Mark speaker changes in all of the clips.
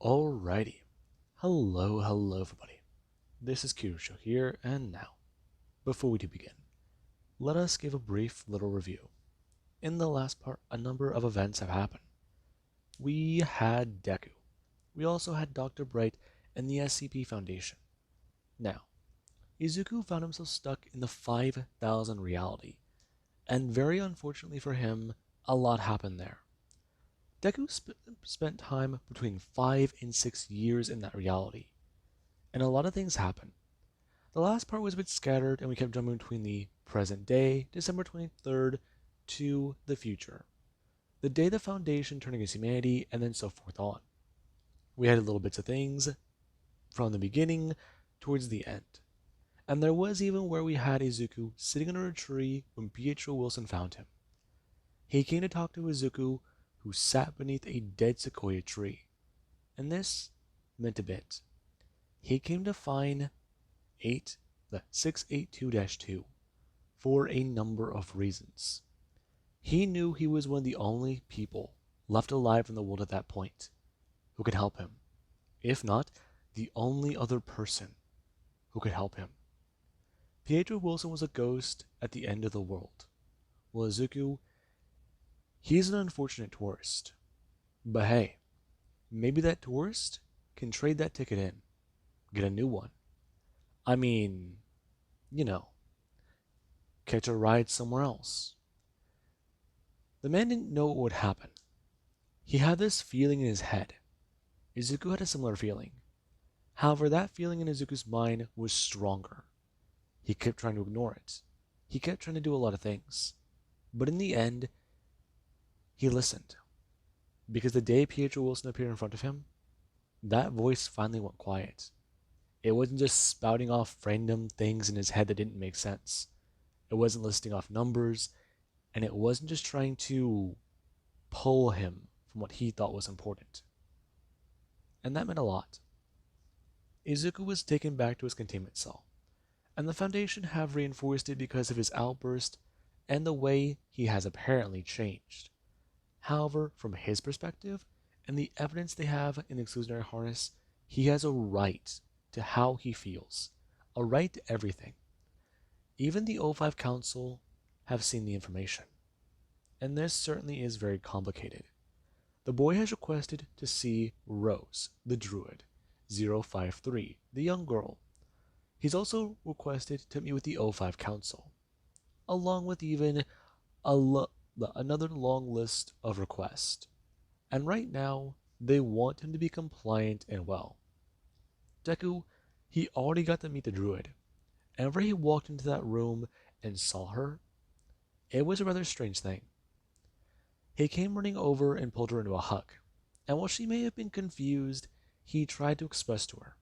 Speaker 1: Alrighty. Hello everybody. This is Kirusho here, and now, before we do begin, let us give a brief little review. In the last part, a number of events have happened. We had Deku. We also had Dr. Bright and the SCP Foundation. Now, Izuku found himself stuck in the 5000 reality, and very unfortunately for him, a lot happened there. Deku spent time between 5 and 6 years in that reality, and a lot of things happened. The last part was a bit scattered, and we kept jumping between the present day, December 23rd, to the future. The day the Foundation turned against humanity, and then so forth on. We had little bits of things from the beginning towards the end. And there was even where we had Izuku sitting under a tree when Pietro Wilson found him. He came to talk to Izuku, who sat beneath a dead sequoia tree. And this meant a bit. He came to find 682-2 for a number of reasons. He knew he was one of the only people left alive in the world at that point who could help him. If not, the only other person who could help him. Pietro Wilson was a ghost at the end of the world. Well, Izuku, he's an unfortunate tourist. But hey, maybe that tourist can trade that ticket in, get a new one. I mean, you know, catch a ride somewhere else. The man didn't know what would happen. He had this feeling in his head. Izuku had a similar feeling. However, that feeling in Izuku's mind was stronger. He kept trying to ignore it. He kept trying to do a lot of things. But in the end, he listened. Because the day Pietro Wilson appeared in front of him, that voice finally went quiet. It wasn't just spouting off random things in his head that didn't make sense. It wasn't listing off numbers, and it wasn't just trying to pull him from what he thought was important. And that meant a lot. Izuku was taken back to his containment cell, and the Foundation have reinforced it because of his outburst and the way he has apparently changed. However, from his perspective, and the evidence they have in the exclusionary harness, he has a right to how he feels, a right to everything. Even the O5 Council have seen the information, and this certainly is very complicated. The boy has requested to see Rose, the druid, 053, the young girl. He's also requested to meet with the O5 Council, along with even another long list of requests. And right now, they want him to be compliant and well. Deku, he already got to meet the druid. And whenever he walked into that room and saw her, it was a rather strange thing. He came running over and pulled her into a hug, and while she may have been confused, he tried to express to her.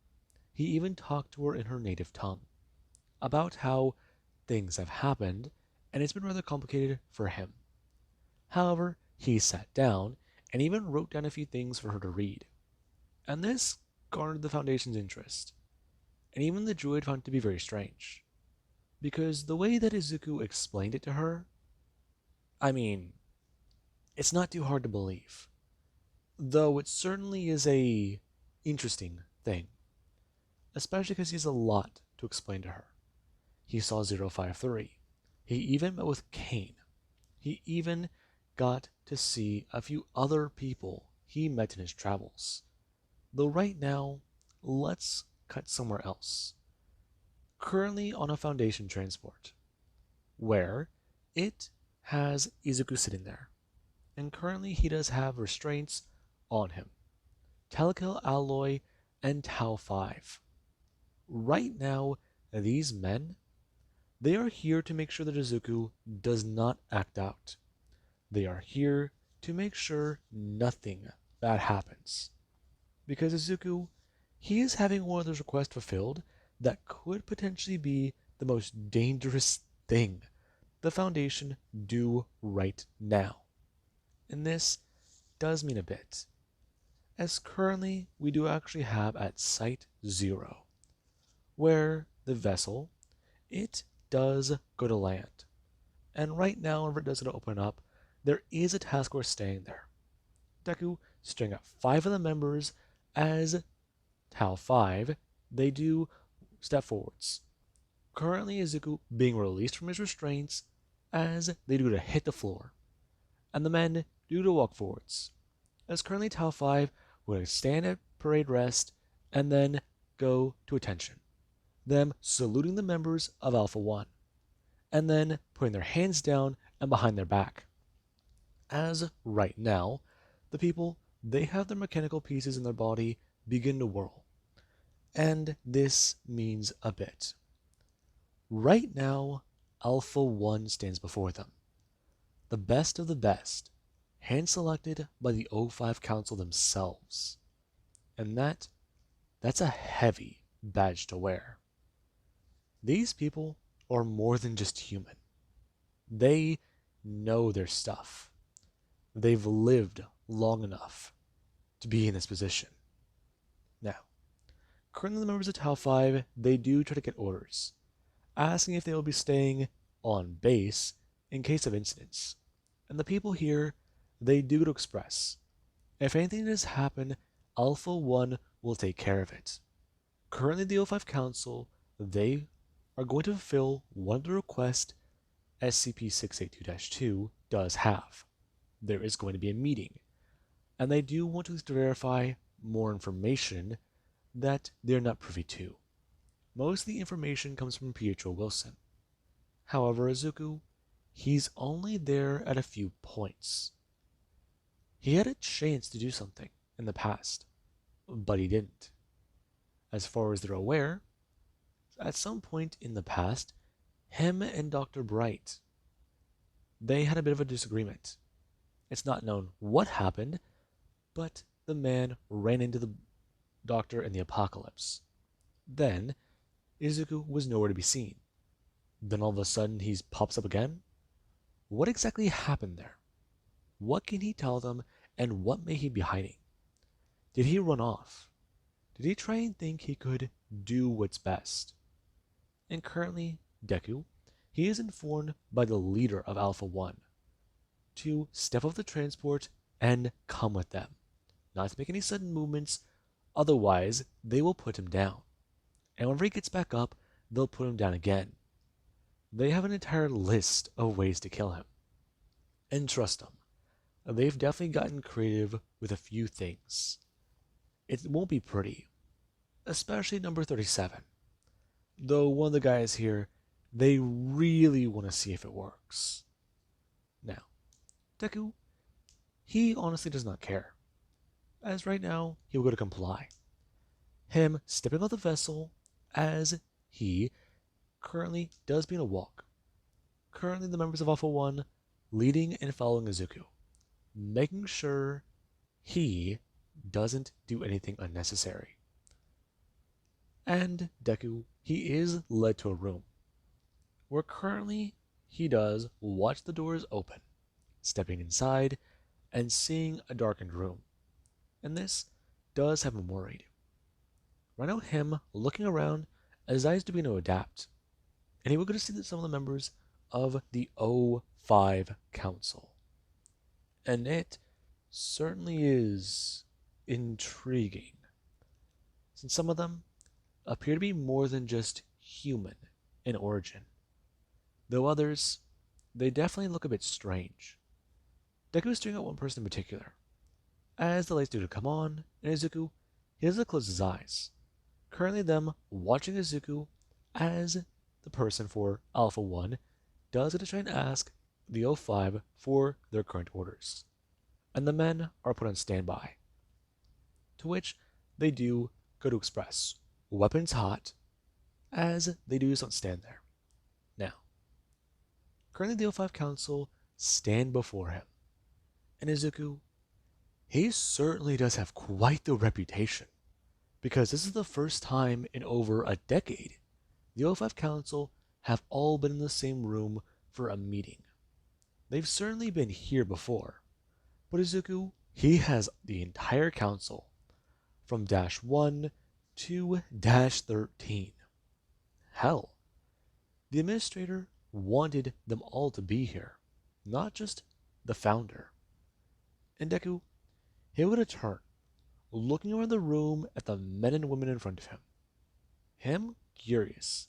Speaker 1: He even talked to her in her native tongue, about how things have happened, and it's been rather complicated for him. However, he sat down and even wrote down a few things for her to read. And this garnered the Foundation's interest. And even the druid found it to be very strange. Because the way that Izuku explained it to her, I mean, it's not too hard to believe. Though it certainly is a interesting thing. Especially because he has a lot to explain to her. He saw 053. He even met with Kane. He even got to see a few other people he met in his travels. Though right now, let's cut somewhere else. Currently on a Foundation transport, where it has Izuku sitting there. And currently he does have restraints on him. Telekill Alloy and Tau 5. Right now, these men, they are here to make sure that Izuku does not act out. They are here to make sure nothing bad happens. Because Izuku, he is having one of those requests fulfilled that could potentially be the most dangerous thing the Foundation do right now. And this does mean a bit, as currently we do actually have at Site 0, where the vessel, it does go to land. And right now, whenever it does go to open up, there is a task force staying there. Deku string up 5 of the members As Tau 5, they do step forwards. Currently, Izuku being released from his restraints as they do to hit the floor, and the men do to walk forwards. As currently Tau 5 would stand at parade rest and then go to attention, them saluting the members of Alpha 1, and then putting their hands down and behind their back. As right now, the people, they have their mechanical pieces in their body begin to whirl. And this means a bit. Right now, Alpha 1 stands before them. The best of the best, hand-selected by the O5 Council themselves. And that's a heavy badge to wear. These people are more than just human. They know their stuff. They've lived long enough to be in this position. Now, currently the members of Tau 5, they do try to get orders, asking if they will be staying on base in case of incidents. And the people here, they do express, if anything does happen, Alpha 1 will take care of it. Currently the O5 Council, they are going to fulfill one of the requests SCP-682-2 does have. There is going to be a meeting, and they do want to verify more information that they're not privy to. Most of the information comes from Pietro Wilson. However, Izuku, he's only there at a few points. He had a chance to do something in the past, but he didn't. As far as they're aware, at some point in the past, him and Dr. Bright, they had a bit of a disagreement. It's not known what happened, but the man ran into the doctor in the apocalypse. Then, Izuku was nowhere to be seen. Then all of a sudden he pops up again? What exactly happened there? What can he tell them, and what may he be hiding? Did he run off? Did he try and think he could do what's best? And currently, Deku, he is informed by the leader of Alpha 1 to step off the transport and come with them, not to make any sudden movements, otherwise they will put him down. And whenever he gets back up, they'll put him down again. They have an entire list of ways to kill him. And trust them, they've definitely gotten creative with a few things. It won't be pretty, especially number 37. Though one of the guys here, they really want to see if it works. Now, Deku, he honestly does not care, as right now he will go to comply. Him stepping off the vessel as he currently does begin a walk. Currently the members of Alpha 1 leading and following Izuku, making sure he doesn't do anything unnecessary. And Deku, he is led to a room where currently he does watch the doors open, stepping inside and seeing a darkened room. And this does have him worried. Right now, him looking around as his eyes do begin to adapt, and he will get to see that some of the members of the O5 Council. And it certainly is intriguing, since some of them appear to be more than just human in origin, though others, they definitely look a bit strange. Deku is staring at one person in particular. As the lights do to come on, and Izuku, he doesn't close his eyes. Currently them watching Izuku as the person for Alpha 1 does get to try and ask the O5 for their current orders. And the men are put on standby. To which they do go to express, weapons hot, as they do just don't stand there. Now, currently the O5 Council stand before him. And Izuku, he certainly does have quite the reputation, because this is the first time in over a decade the O5 Council have all been in the same room for a meeting. They've certainly been here before, but Izuku, he has the entire council from -1 to -13. Hell, the administrator wanted them all to be here, not just the founder. And Deku, he would turn, looking around the room at the men and women in front of him curious.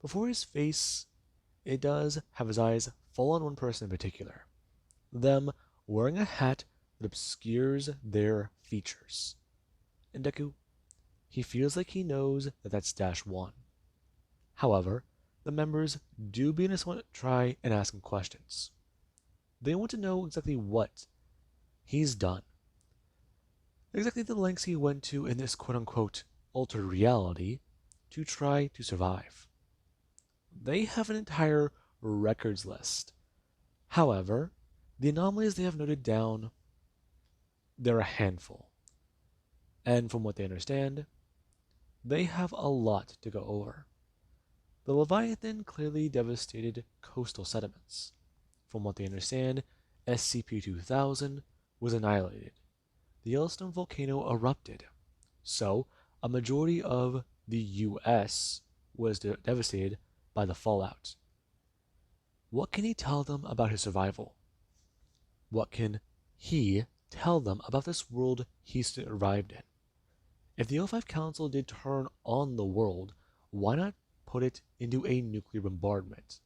Speaker 1: Before his face, it does have his eyes fall on one person in particular, them wearing a hat that obscures their features. And Deku, he feels like he knows that that's Dash 1. However, the members do begin to try and ask him questions. They want to know exactly what he's done, exactly the lengths he went to in this quote unquote altered reality to try to survive. They have an entire records list. However, the anomalies they have noted down, they're a handful. And from what they understand, they have a lot to go over. The Leviathan clearly devastated coastal sediments. From what they understand, SCP-2000 was annihilated. The Yellowstone volcano erupted, so a majority of the US was devastated by the fallout. What can he tell them about his survival? What can he tell them about this world he survived in? If the O5 Council did turn on the world, why not put it into a nuclear bombardment?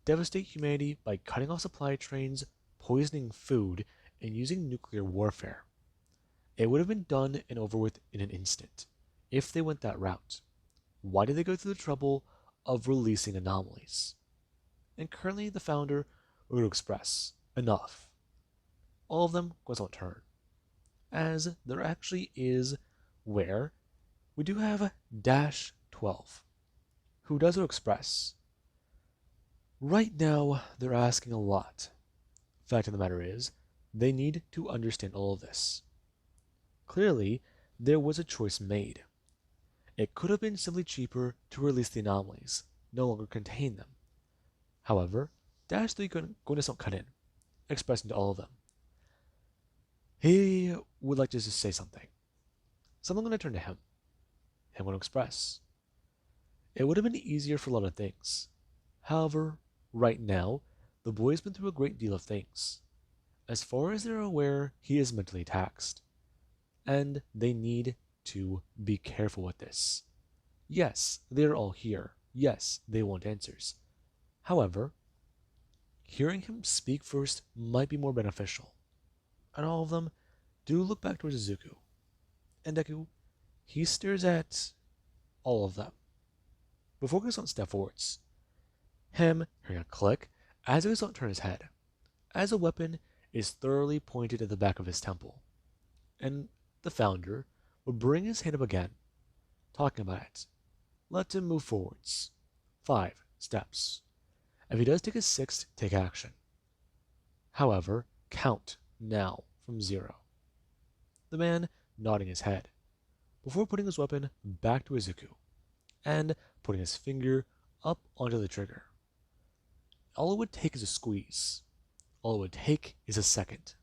Speaker 1: Devastate humanity by cutting off supply trains, poisoning food, and using nuclear warfare. It would have been done and over with in an instant, if they went that route. Why did they go through the trouble of releasing anomalies? And currently the founder would express enough. All of them goes on turn, as there actually is where we do have Dash 12, who does express. Right now, they're asking a lot. Fact of the matter is, they need to understand all of this. Clearly, there was a choice made. It could have been simply cheaper to release the anomalies, no longer contain them. However, Dash 3 going to cut in, expressing to all of them. He would like to just say something. Someone going to turn to him. Him going to express. It would have been easier for a lot of things. However, right now, the boy's been through a great deal of things. As far as they're aware, he is mentally taxed. And they need to be careful with this. Yes, they're all here. Yes, they want answers. However, hearing him speak first might be more beneficial. And all of them do look back towards Izuku. And Deku, he stares at all of them. Before he goes on step forwards, him hearing a click as he goes on turn his head, as a weapon is thoroughly pointed at the back of his temple. And the founder would bring his hand up again, talking about it. Let him move forwards. 5 steps. If he does take his 6th, take action. However, count now from 0. The man nodding his head, before putting his weapon back to Izuku, and putting his finger up onto the trigger. All it would take is a squeeze. All it would take is a second.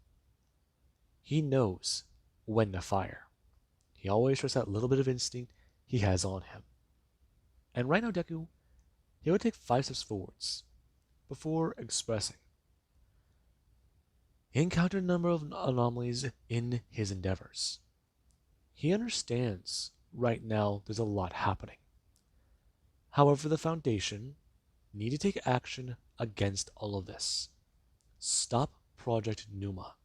Speaker 1: He knows when to fire. He always trusts that little bit of instinct he has on him. And right now, Deku, he would take 5 steps forwards before expressing. He encountered a number of anomalies in his endeavors. He understands right now there's a lot happening. However, the Foundation need to take action against all of this. Stop Project Numa.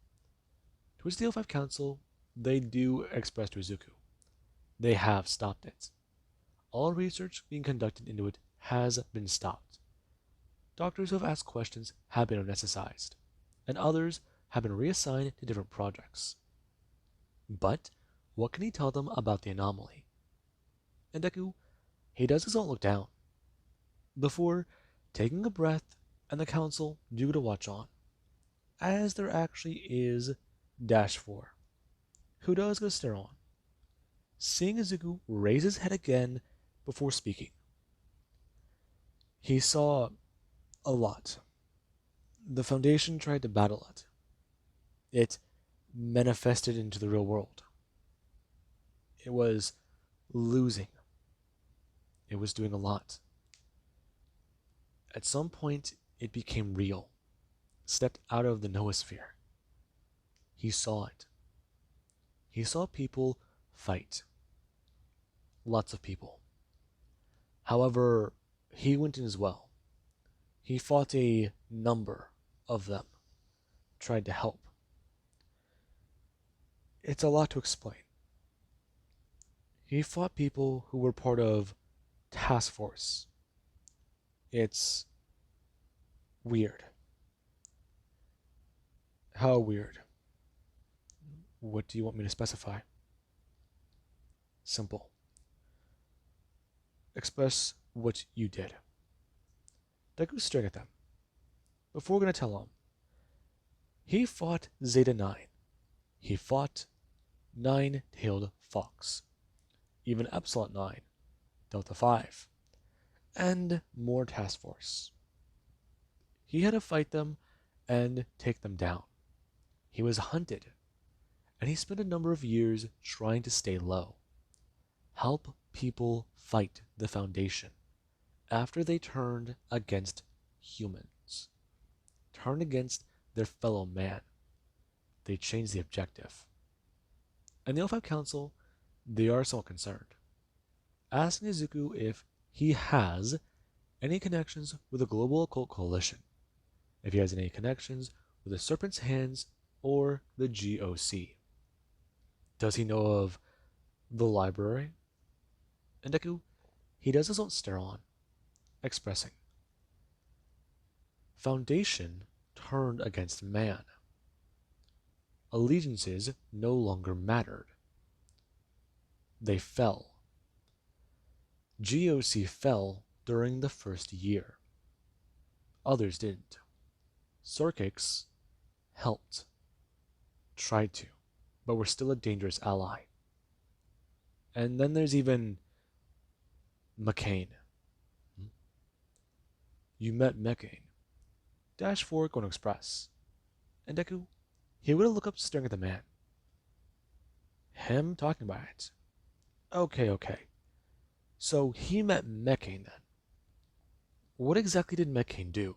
Speaker 1: Towards the O5 Council, they do express to Izuku. They have stopped it. All research being conducted into it has been stopped. Doctors who have asked questions have been anesthetized, and others have been reassigned to different projects. But what can he tell them about the anomaly? And Deku, he does his own look down, before taking a breath, and the council do to watch on, as there actually is Dash 4, who does go stare on, seeing Izuku raise his head again before speaking. He saw a lot. The Foundation tried to battle it. It manifested into the real world. It was losing. It was doing a lot. At some point, it became real, stepped out of the noosphere. He saw it. He saw people fight. Lots of people. However, he went in as well. He fought a number of them, tried to help. It's a lot to explain. He fought people who were part of task force. It's weird. How weird? What do you want me to specify? Simple. Express what you did. Deku's staring at them. Before we're going to tell him, he fought Zeta 9. He fought Nine-Tailed Fox. Even Epsilon 9, Delta 5, and more task force. He had to fight them and take them down. He was hunted, and he spent a number of years trying to stay low. Help people fight the Foundation after they turned against humans. Turned against their fellow man. They changed the objective. And the O5 Council, they are somewhat concerned, asking Izuku if he has any connections with the Global Occult Coalition, if he has any connections with the Serpent's Hands or the GOC. Does he know of the library? And Deku, he does his own stare on, expressing, Foundation turned against man. Allegiances no longer mattered. They fell. GOC fell during the first year. Others didn't. Circix helped. Tried to, but were still a dangerous ally. And then there's even McCain. You met McCain. Dash for Going Express. And Deku, he would have looked up staring at the man. Him talking about it. Okay. So he met McCain then. What exactly did McCain do?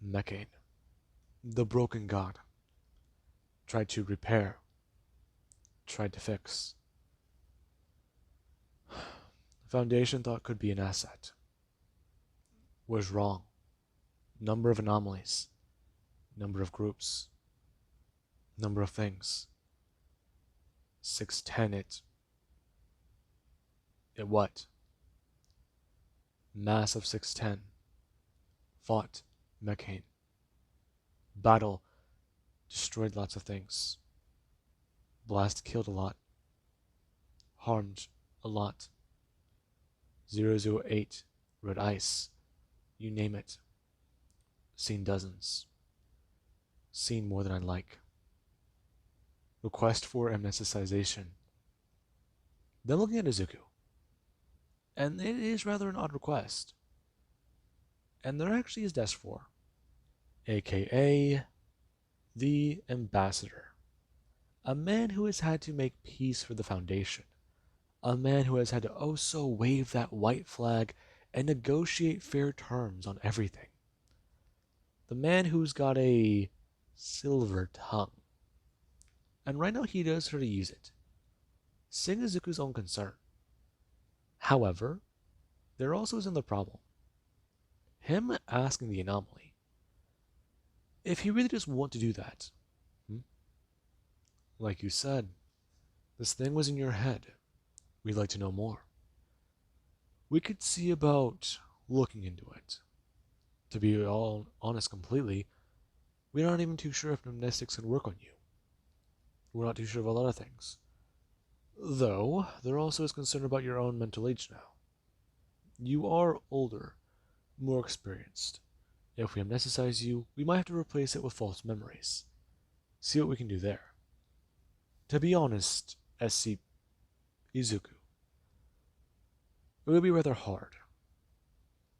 Speaker 1: McCain, the broken god, tried to repair, tried to fix. The Foundation thought could be an asset. Was wrong. Number of anomalies. Number of groups. Number of things. 610 it what? Mass of 610. Fought McCain. Battle destroyed lots of things. Blast killed a lot. Harmed a lot. 008, Red Ice, you name it. Seen dozens. Seen more than I'd like. Request for amnesticization. Then looking at Izuku. And it is rather an odd request. And there actually is Desk 4, aka the Ambassador. A man who has had to make peace for the Foundation. A man who has had to oh so wave that white flag and negotiate fair terms on everything. The man who's got a silver tongue. And right now he does sort of use it, seeing Izuku's own concern. However, there also is another problem. Him asking the anomaly. If he really does want to do that, like you said, this thing was in your head. We'd like to know more. We could see about looking into it. To be all honest completely, we're not even too sure if amnestics can work on you. We're not too sure of a lot of things. Though, there also is concern about your own mental age now. You are older, more experienced. If we amnesticize you, we might have to replace it with false memories. See what we can do there. To be honest, SC Izuku, it would be rather hard.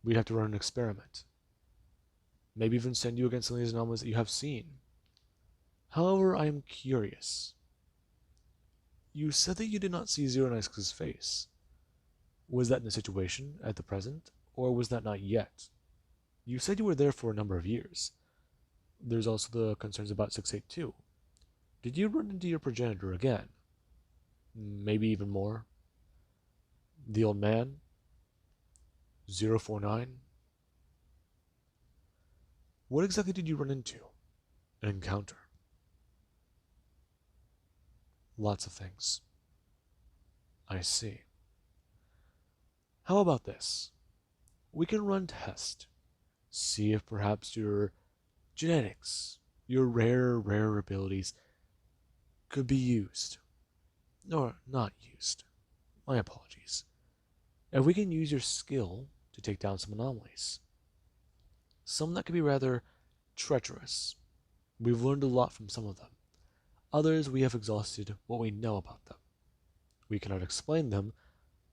Speaker 1: We'd have to run an experiment. Maybe even send you against some of these anomalies that you have seen. However, I am curious. You said that you did not see Zero Nice's face. Was that in the situation at the present, or was that not yet? You said you were there for a number of years. There's also the concerns about 682. Did you run into your progenitor again? Maybe even more? The old man? 049? What exactly did you run into? An encounter? Lots of things. I see. How about this? We can run tests. See if perhaps your genetics, your rare abilities could be used. Or not used. My apologies. If we can use your skill to take down some anomalies. Some that can be rather treacherous. We've learned a lot from some of them. Others we have exhausted what we know about them. We cannot explain them,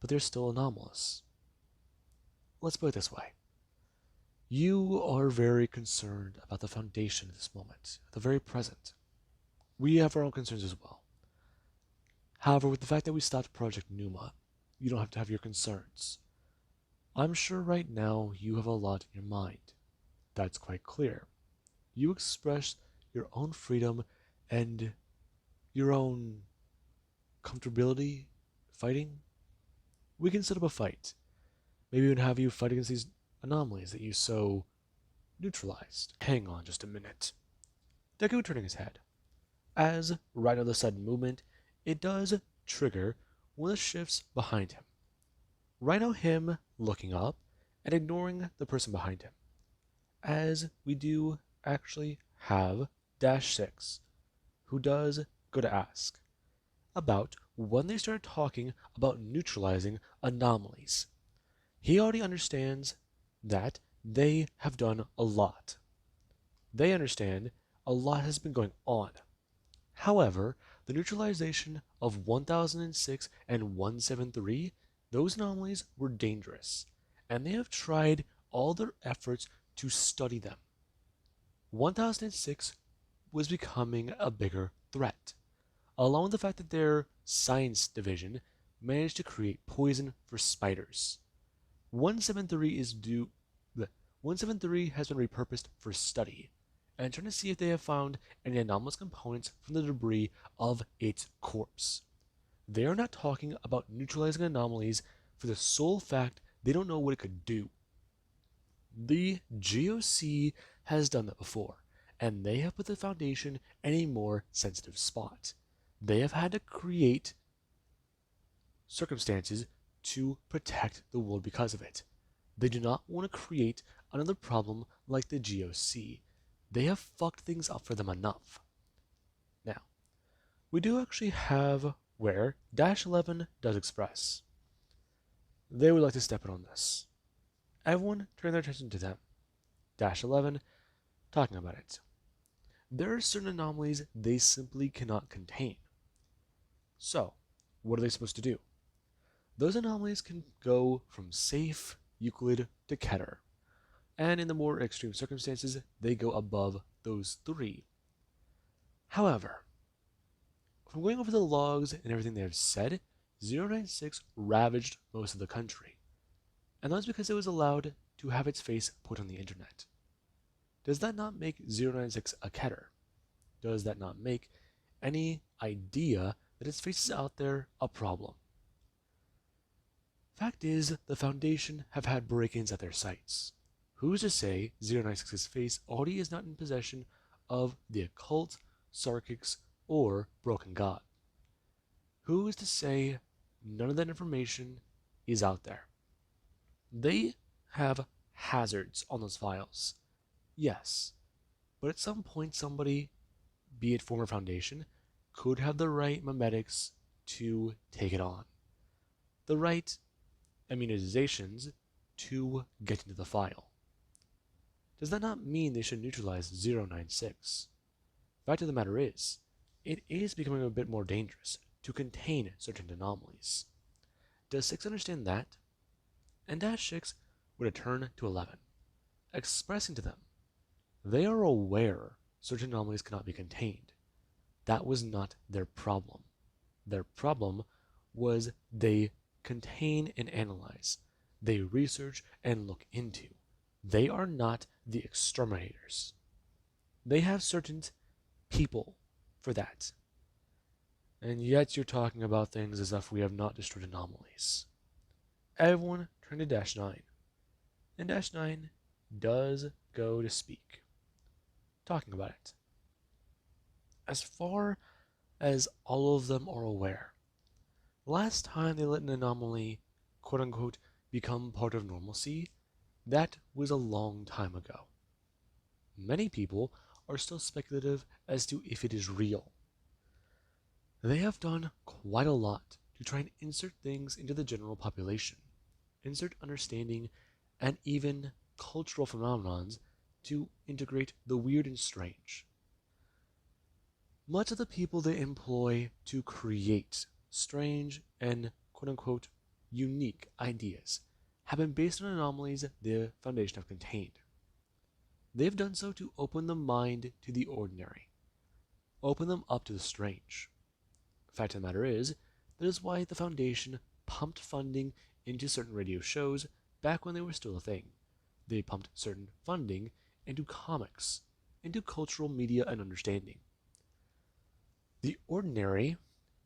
Speaker 1: but they're still anomalous. Let's put it this way. You are very concerned about the Foundation at this moment, the very present. We have our own concerns as well. However, with the fact that we stopped Project Numa, you don't have to have your concerns. I'm sure right now you have a lot in your mind. That's quite clear. You express your own freedom and your own comfortability fighting. We can set up a fight. Maybe even have you fight against these anomalies that you so neutralized. Hang on just a minute. Deku turning his head. As right of the sudden movement, it does trigger one of the shifts behind him. Right now him looking up and ignoring the person behind him. As we do actually have Dash 6, who does go to ask about when they start talking about neutralizing anomalies. He already understands that they have done a lot. They understand a lot has been going on. However, the neutralization of 1006 and 173, those anomalies were dangerous, and they have tried all their efforts to study them. 1006 was becoming a bigger threat, along with the fact that their science division managed to create poison for spiders. 173 is due. 173 has been repurposed for study, and trying to see if they have found any anomalous components from the debris of its corpse. They are not talking about neutralizing anomalies for the sole fact they don't know what it could do. The GOC has done that before, and they have put the Foundation in a more sensitive spot. They have had to create circumstances to protect the world because of it. They do not want to create another problem like the GOC. They have fucked things up for them enough. Now, we do actually have where Dash 11 does express. They would like to step in on this. Everyone turn their attention to them. Dash 11 talking about it. There are certain anomalies they simply cannot contain. So, what are they supposed to do? Those anomalies can go from safe, Euclid, to Keter, and in the more extreme circumstances, they go above those three. However, from going over the logs and everything they have said, 096 ravaged most of the country, and that was because it was allowed to have its face put on the internet. Does that not make 096 a Keter? Does that not make any idea that its face is out there a problem? Fact is, the Foundation have had break-ins at their sites. Who's to say 096's face already is not in possession of the occult, Sarkics, or Broken God? Who is to say none of that information is out there? They have hazards on those files. Yes, but at some point somebody, be it former Foundation, could have the right memetics to take it on. The right immunizations to get into the file. Does that not mean they should neutralize 096? Fact of the matter is, it is becoming a bit more dangerous to contain certain anomalies. Does 6 understand that? And Dash 6 would return to 11, expressing to them they are aware certain anomalies cannot be contained. That was not their problem. Their problem was they contain and analyze. They research and look into. They are not the exterminators. They have certain people for that. And yet you're talking about things as if we have not destroyed anomalies. Everyone turn to Dash 9. And Dash 9 does go to speak, talking about it. As far as all of them are aware, last time they let an anomaly, quote unquote, become part of normalcy, that was a long time ago. Many people are still speculative as to if it is real. They have done quite a lot to try and insert things into the general population, insert understanding and even cultural phenomenons to integrate the weird and strange. Much of the people they employ to create strange and quote unquote unique ideas have been based on anomalies the Foundation have contained. They've done so to open the mind to the ordinary, open them up to the strange. The fact of the matter is, that is why the Foundation pumped funding into certain radio shows back when they were still a thing. They pumped certain funding into comics, into cultural media and understanding. The ordinary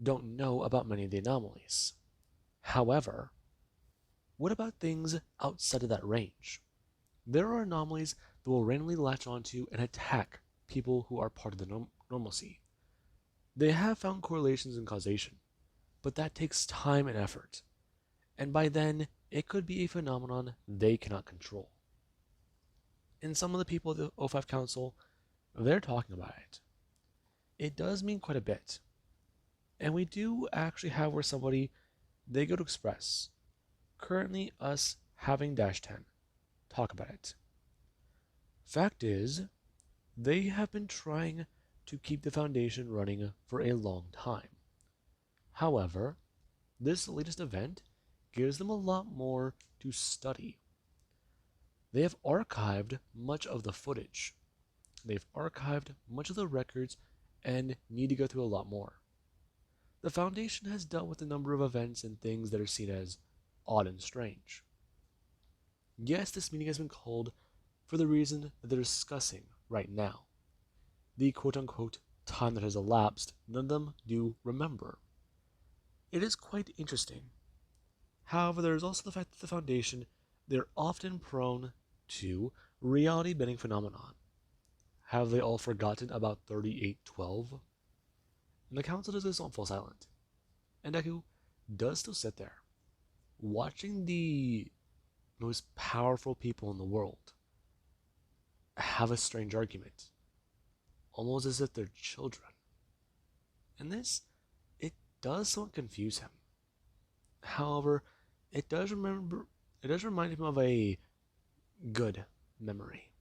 Speaker 1: don't know about many of the anomalies. However, what about things outside of that range? There are anomalies that will randomly latch onto and attack people who are part of the normalcy. They have found correlations and causation, but that takes time and effort, and by then it could be a phenomenon they cannot control. And some of the people at the O5 Council, they're talking about it. It does mean quite a bit. And we do actually have where somebody, they go to express. Currently us having Dash 10. Talk about it. Fact is, they have been trying to keep the Foundation running for a long time. However, this latest event gives them a lot more to study. They have archived much of the footage. They've archived much of the records and need to go through a lot more. The Foundation has dealt with a number of events and things that are seen as odd and strange. Yes, this meeting has been called for the reason that they're discussing right now. The quote-unquote time that has elapsed, none of them do remember. It is quite interesting. However, there is also the fact that the Foundation, they're often prone to reality-bending phenomenon. Have they all forgotten about 3812? And the Council does not fall silent. And Deku does still sit there, watching the most powerful people in the world have a strange argument, almost as if they're children. And this, it does somewhat confuse him. However, it does remind him of a good memory.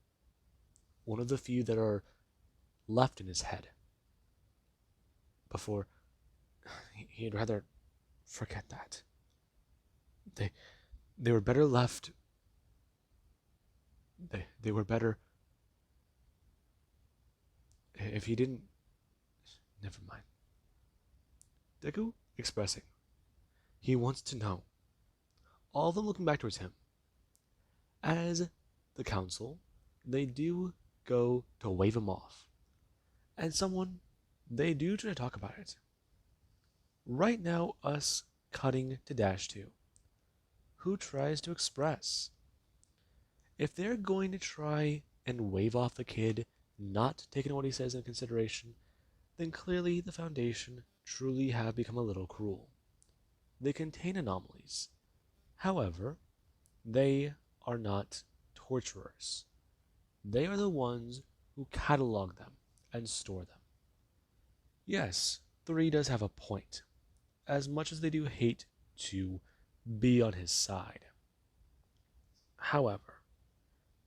Speaker 1: One of the few that are left in his head before he'd rather forget that. They were better left. They were better if he didn't. Never mind. Deku expressing. He wants to know. All of them looking back towards him. As the council, they do go to wave him off. And someone, they do try to talk about it. Right now, us cutting to Dash 2. Who tries to express? If they're going to try and wave off the kid, not taking what he says into consideration, then clearly the Foundation truly have become a little cruel. They contain anomalies. However, they are not torturers. They are the ones who catalog them and store them. Yes, 3 does have a point, as much as they do hate to be on his side. However,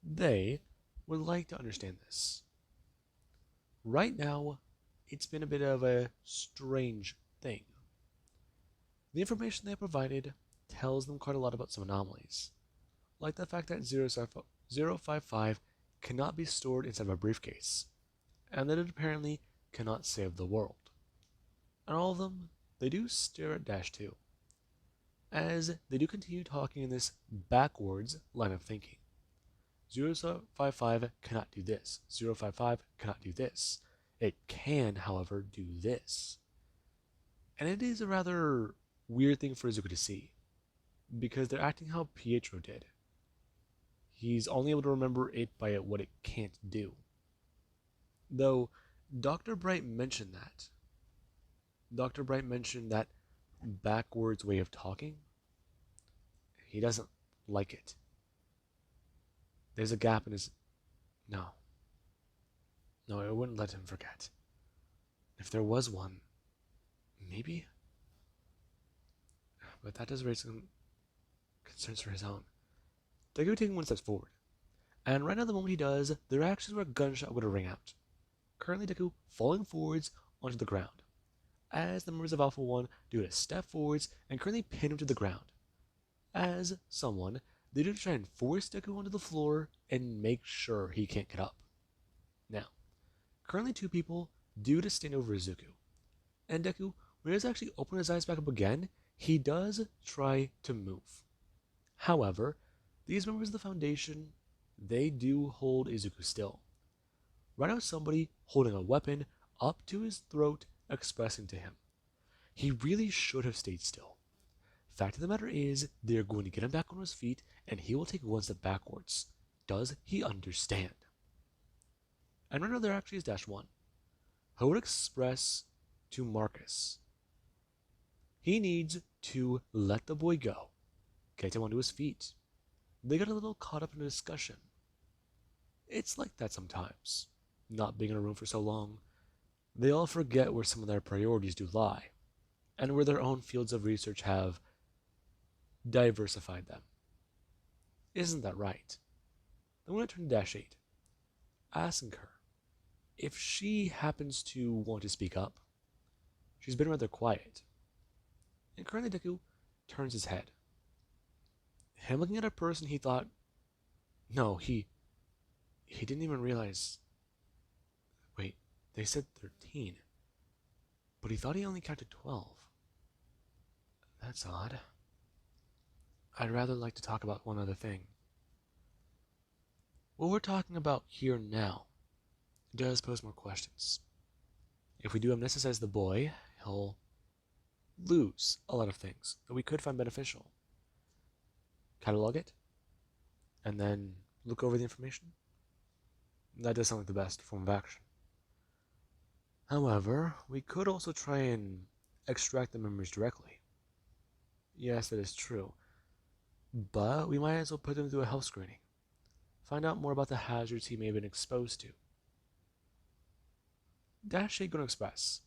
Speaker 1: they would like to understand this. Right now, it's been a bit of a strange thing. The information they have provided tells them quite a lot about some anomalies, like the fact that 055 cannot be stored inside of a briefcase, and that it apparently cannot save the world. And all of them, they do stare at Dash 2, as they do continue talking in this backwards line of thinking. 055 cannot do this. 055 cannot do this. It can, however, do this. And it is a rather weird thing for Izuku to see, because they're acting how Pietro did. He's only able to remember it by what it can't do. Though Dr. Bright mentioned that. Dr. Bright mentioned that backwards way of talking. He doesn't like it. There's a gap in his. No. No, it wouldn't let him forget. If there was one, maybe? But that does raise some concerns for his own. Deku taking one step forward. And right now, the moment he does, their actions where a gunshot would ring out. Currently, Deku falling forwards onto the ground, as the members of Alpha 1 do a step forwards and currently pin him to the ground. As someone, they do try and force Deku onto the floor and make sure he can't get up. Now, currently 2 people do to stand over Izuku. And Deku, when he does actually open his eyes back up again, he does try to move. However, these members of the Foundation, they do hold Izuku still. Right now, somebody holding a weapon up to his throat, expressing to him, he really should have stayed still. Fact of the matter is, they're going to get him back on his feet, and he will take one step backwards. Does he understand? And right now, there actually is Dash 1, who would express to Marcus, he needs to let the boy go, get him onto his feet. They got a little caught up in a discussion. It's like that sometimes, not being in a room for so long. They all forget where some of their priorities do lie, and where their own fields of research have diversified them. Isn't that right? I'm going to turn to Dash 8, asking her if she happens to want to speak up. She's been rather quiet. And currently Deku turns his head. Him looking at a person he thought, no, he didn't even realize. Wait, they said 13. But he thought he only counted 12. That's odd. I'd rather like to talk about one other thing. What we're talking about here now does pose more questions. If we do amnesticize the boy, he'll lose a lot of things that we could find beneficial. Catalog it, and then look over the information. That does sound like the best form of action. However, we could also try and extract the memories directly. Yes, that is true. But we might as well put them through a health screening. Find out more about the hazards he may have been exposed to. Dash 8 Gun Express.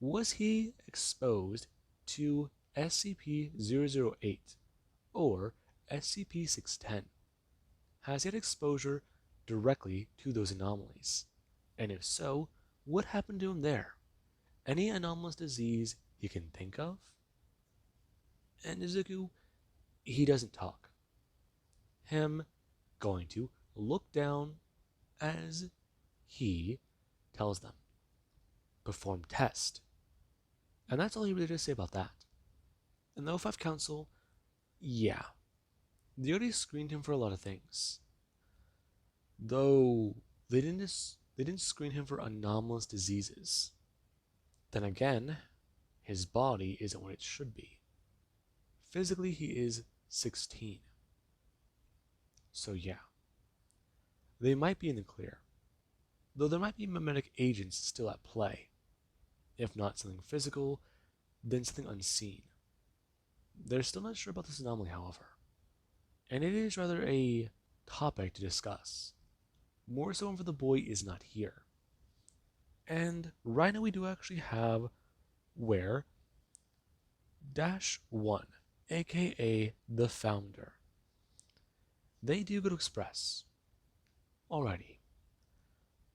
Speaker 1: Was he exposed to SCP-008 or SCP-610? Has he had exposure directly to those anomalies? And if so, what happened to him there? Any anomalous disease he can think of? And Izuku, he doesn't talk. Him going to look down as he tells them, perform test. And that's all he really does say about that. And the O5 Council, yeah, they already screened him for a lot of things. Though they didn't screen him for anomalous diseases. Then again, his body isn't what it should be. Physically, he is 16. So yeah, they might be in the clear, though there might be mimetic agents still at play. If not something physical, then something unseen. They're still not sure about this anomaly, however, and it is rather a topic to discuss, more so when the boy is not here. And right now we do actually have where Dash 1, aka the Founder, they do go to Express. Alrighty.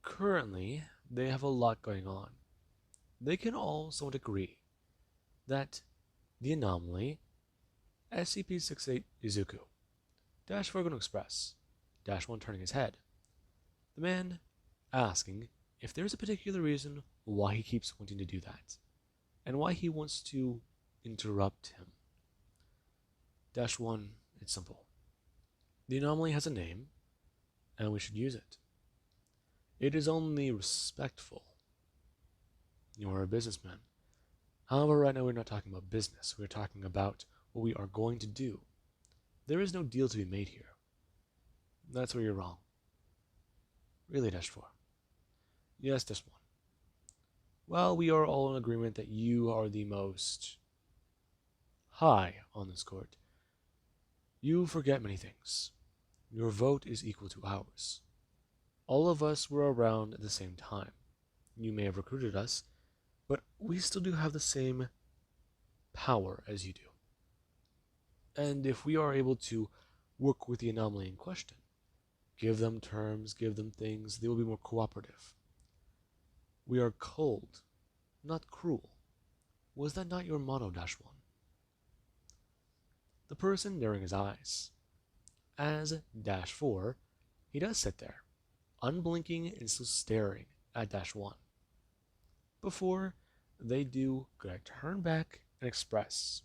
Speaker 1: Currently, they have a lot going on. They can all somewhat agree that the anomaly, SCP-68 Izuku, Dash 4 going to Express, Dash 1 turning his head, the man asking if there's a particular reason why he keeps wanting to do that, and why he wants to interrupt him. Dash 1, it's simple. The anomaly has a name, and we should use it. It is only respectful. You are a businessman. However, right now we're not talking about business. We're talking about what we are going to do. There is no deal to be made here. That's where you're wrong. Really, Dash 4. Yes, Dash 1. Well, we are all in agreement that you are the most high on this court. You forget many things. Your vote is equal to ours. All of us were around at the same time. You may have recruited us, but we still do have the same power as you do. And if we are able to work with the anomaly in question, give them terms, give them things, they will be more cooperative. We are cold, not cruel. Was that not your motto, Dash 1? The person narrowing his eyes. As Dash 4, he does sit there, unblinking and still staring at Dash 1. Before they do, could I turn back and express?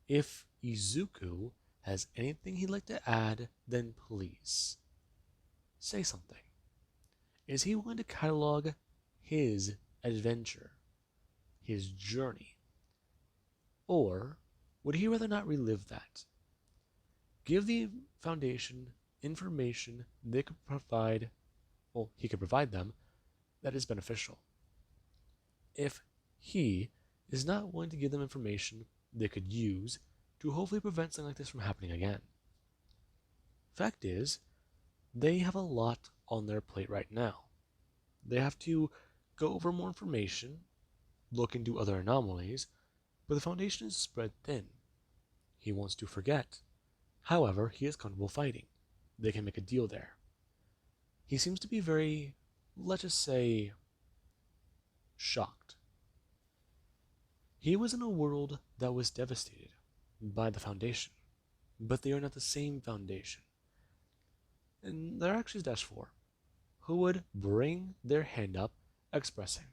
Speaker 1: If Izuku has anything he'd like to add, then please say something. Is he willing to catalog his adventure, his journey? Or would he rather not relive that? Give the Foundation information they could provide, well, he could provide them, that is beneficial. If he is not willing to give them information they could use to hopefully prevent something like this from happening again. Fact is, they have a lot on their plate right now. They have to go over more information, look into other anomalies, but the Foundation is spread thin. He wants to forget. However, he is comfortable fighting. They can make a deal there. He seems to be very, let's just say, shocked. He was in a world that was devastated by the Foundation, but they are not the same Foundation. And there actually is Dash 4, who would bring their hand up, expressing.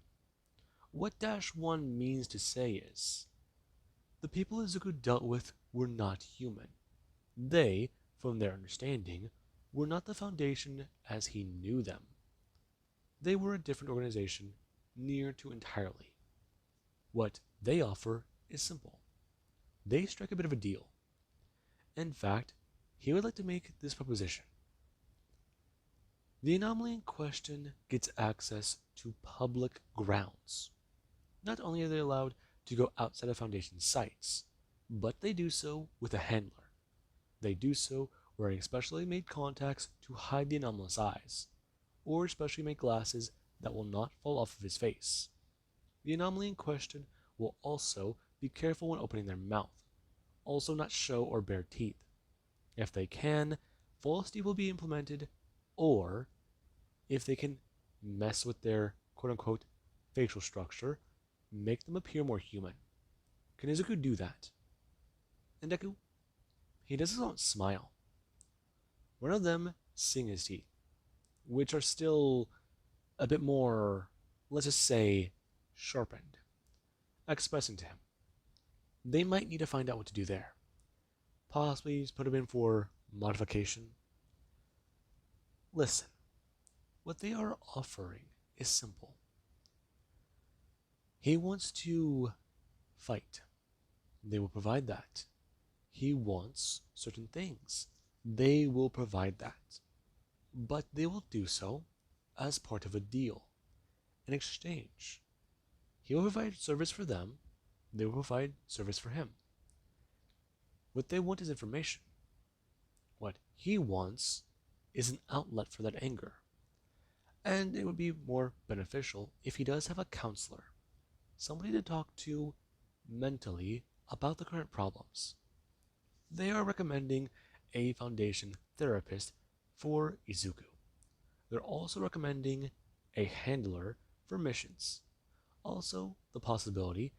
Speaker 1: What Dash 1 means to say is, the people Izuku dealt with were not human. They, from their understanding, were not the Foundation as he knew them. They were a different organization, near to entirely. What they offer is simple. They strike a bit of a deal. In fact, he would like to make this proposition. The anomaly in question gets access to public grounds. Not only are they allowed to go outside of Foundation sites, but they do so with a handler. They do so wearing specially made contacts to hide the anomalous eyes, or specially made glasses that will not fall off of his face. The anomaly in question will also be careful when opening their mouth, also not show or bare teeth. If they can, false teeth will be implemented, or if they can mess with their quote-unquote facial structure, make them appear more human. Can Izuku do that? And Deku, he does not smile. One of them seeing his teeth, which are still a bit more, let's just say, sharpened, expressing to him. They might need to find out what to do there. Possibly just put him in for modification. Listen, what they are offering is simple. He wants to fight. They will provide that. He wants certain things. They will provide that. But they will do so as part of a deal, in exchange. He will provide service for them. They will provide service for him. What they want is information. What he wants is an outlet for that anger. And it would be more beneficial if he does have a counselor, somebody to talk to mentally about the current problems. They are recommending a Foundation therapist for Izuku. They're also recommending a handler for missions. Also, the possibility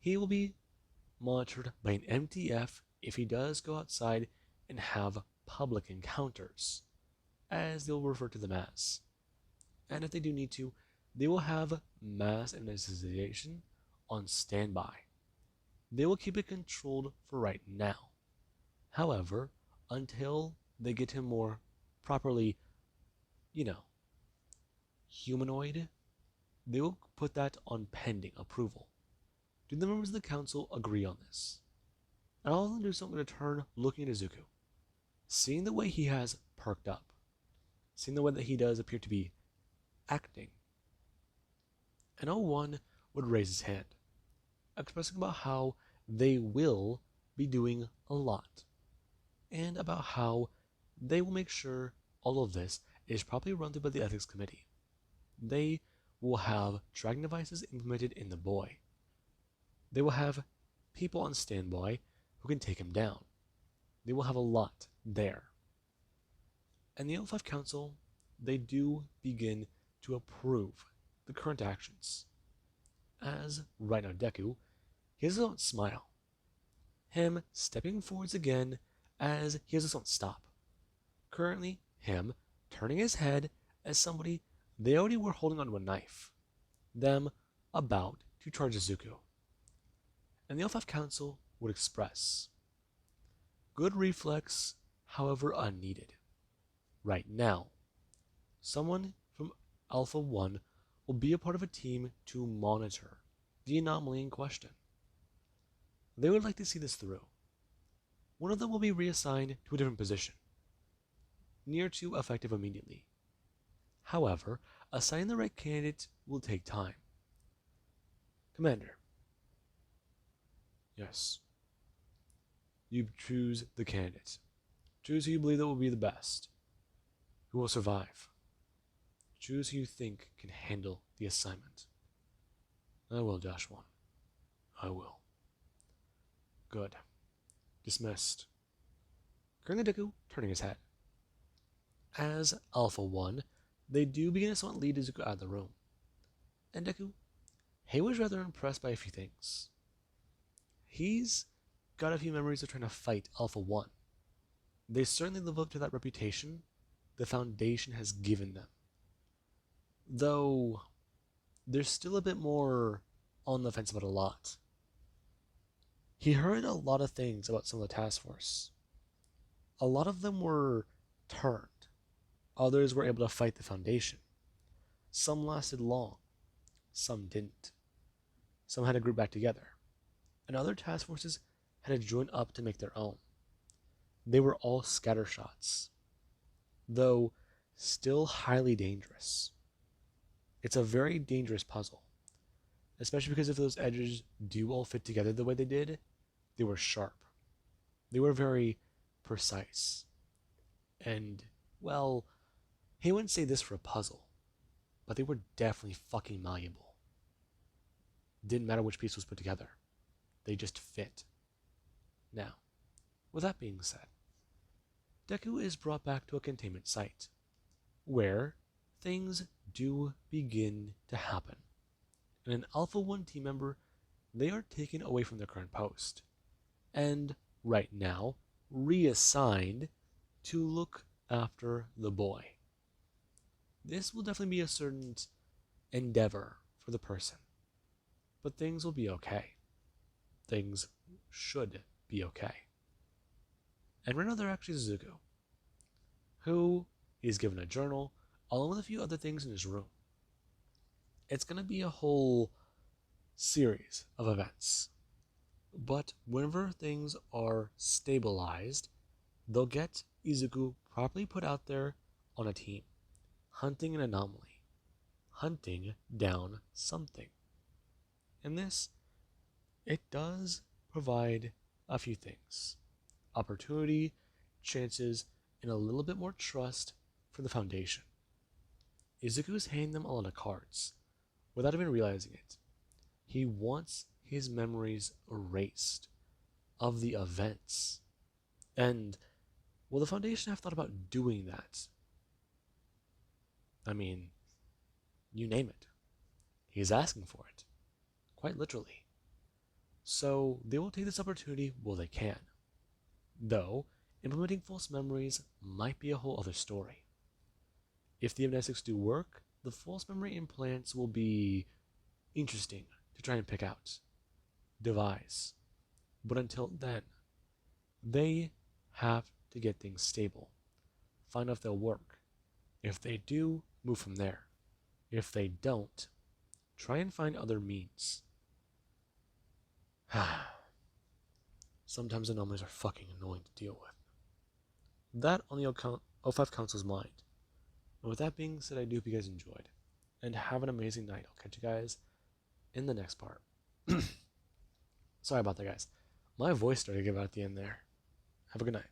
Speaker 1: he will be monitored by an MTF if he does go outside and have public encounters, as they'll refer to them as. And if they do need to, they will have mass anesthetization on standby. They will keep it controlled for right now. However, until they get him more properly, humanoid, they will put that on pending approval. Do the members of the council agree on this? And all of them do so. I'm going to turn looking at Izuku. Seeing the way he has perked up, seeing the way that he does appear to be acting, and O1 would raise his hand, expressing about how they will be doing a lot, and about how they will make sure all of this is properly run through by the ethics committee. They will have tracking devices implemented in the boy. They will have people on standby who can take him down. They will have a lot there. And the L5 Council, they do begin to approve the current actions. As right now Deku, he has his own smile. Him stepping forwards again as he has his own stop. Currently, him turning his head as somebody they already were holding onto a knife. Them about to charge Izuku. And the L5 Council would express good reflex, however unneeded. Right now, someone from Alpha 1 will be a part of a team to monitor the anomaly in question. They would like to see this through. One of them will be reassigned to a different position, near to effective immediately. However, assigning the right candidate will take time. Commander. Yes. You choose the candidate. Choose who you believe that will be the best, who will survive. Choose who you think can handle the assignment. I will, Joshua. I will. Good. Dismissed. Currently Deku turning his head. As Alpha 1, they do begin to somewhat lead Izuku out of the room. And Deku, he was rather impressed by a few things. He's got a few memories of trying to fight Alpha 1. They certainly live up to that reputation the Foundation has given them. Though, they're still a bit more on the fence about a lot. He heard a lot of things about some of the task force. A lot of them were turned. Others were able to fight the Foundation. Some lasted long. Some didn't. Some had to group back together. And other task forces had to join up to make their own. They were all scattershots, though still highly dangerous. It's a very dangerous puzzle, especially because if those edges do all fit together the way they did, they were sharp. They were very precise. And, well, he wouldn't say this for a puzzle, but they were definitely fucking malleable. Didn't matter which piece was put together. They just fit. Now, with that being said, Deku is brought back to a containment site, where things do begin to happen. And an Alpha 1 team member, they are taken away from their current post, and right now, reassigned to look after the boy. This will definitely be a certain endeavor for the person, but things will be okay. Things should be okay. And right now they're actually Izuku, who is given a journal, along with a few other things in his room. It's going to be a whole series of events. But whenever things are stabilized, they'll get Izuku properly put out there on a team, hunting an anomaly, hunting down something. And this, it does provide a few things. Opportunity, chances, and a little bit more trust for the Foundation. Izuku is handing them a lot of cards, without even realizing it. He wants his memories erased of the events. And, well, the Foundation have thought about doing that. I mean, you name it. He's asking for it. Quite literally. So, they will take this opportunity while they can. Though, implementing false memories might be a whole other story. If the amnestics do work, the false memory implants will be interesting to try and pick out, devise. But until then, they have to get things stable, find out if they'll work. If they do, move from there. If they don't, try and find other means. Sometimes anomalies are fucking annoying to deal with. That on the O5 Council's mind. And with that being said, I do hope you guys enjoyed. And have an amazing night. I'll catch you guys in the next part. Sorry about that, guys. My voice started to give out at the end there. Have a good night.